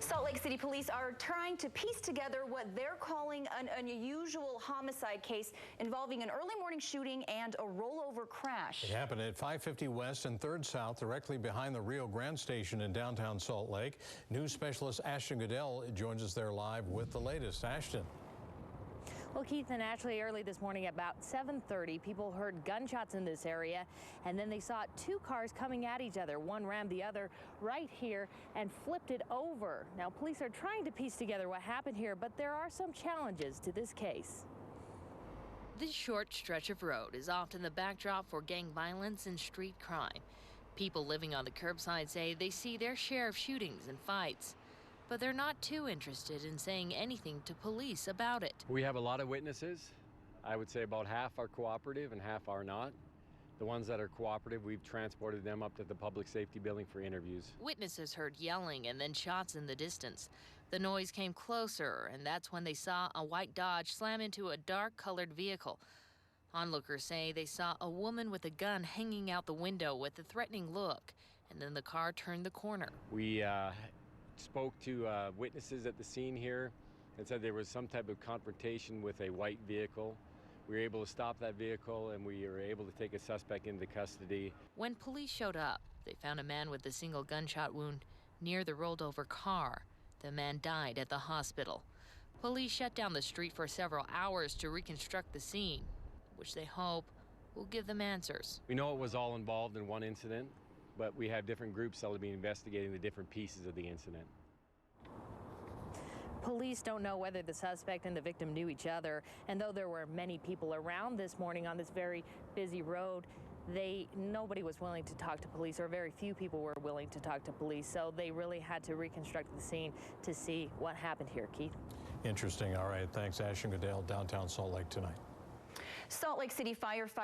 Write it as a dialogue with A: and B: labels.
A: Salt Lake City police are trying to piece together what they're calling an unusual homicide case involving an early morning shooting and a rollover crash.
B: It happened at 550 West and 3rd South, directly behind the Rio Grande station in downtown Salt Lake. News specialist Ashton Goodell joins us there live with the latest. Ashton.
C: Well, Keith, and actually early this morning about 7:30, people heard gunshots in this area, and then they saw two cars coming at each other. One rammed the other right here and flipped it over. Now, police are trying to piece together what happened here, but there are some challenges to this case.
D: This short stretch of road is often the backdrop for gang violence and street crime. People living on the curbside say they see their share of shootings and fights, but they're not too interested in saying anything to police about it.
E: We have a lot of witnesses. I would say about half are cooperative and half are not. The ones that are cooperative, we've transported them up to the public safety building for interviews.
D: Witnesses heard yelling and then shots in the distance. The noise came closer, and that's when they saw a white Dodge slam into a dark-colored vehicle. Onlookers say they saw a woman with a gun hanging out the window with a threatening look, and then the car turned the corner.
E: We spoke to witnesses at the scene here and said there was some type of confrontation with a white vehicle. We were able to stop that vehicle, and we were able to take a suspect into custody.
D: When police showed up, they found a man with a single gunshot wound near the rolled over car. The man died at the hospital. Police shut down the street for several hours to reconstruct the scene, which they hope will give them answers.
E: We know it was all involved in one incident, but we have different groups that will be investigating the different pieces of the incident.
C: Police don't know whether the suspect and the victim knew each other, and though there were many people around this morning on this very busy road, nobody was willing to talk to police, or very few people were willing to talk to police, so they really had to reconstruct the scene to see what happened here. Keith?
B: Interesting. All right. Thanks, Ashton Goodell, downtown Salt Lake tonight.
A: Salt Lake City firefighters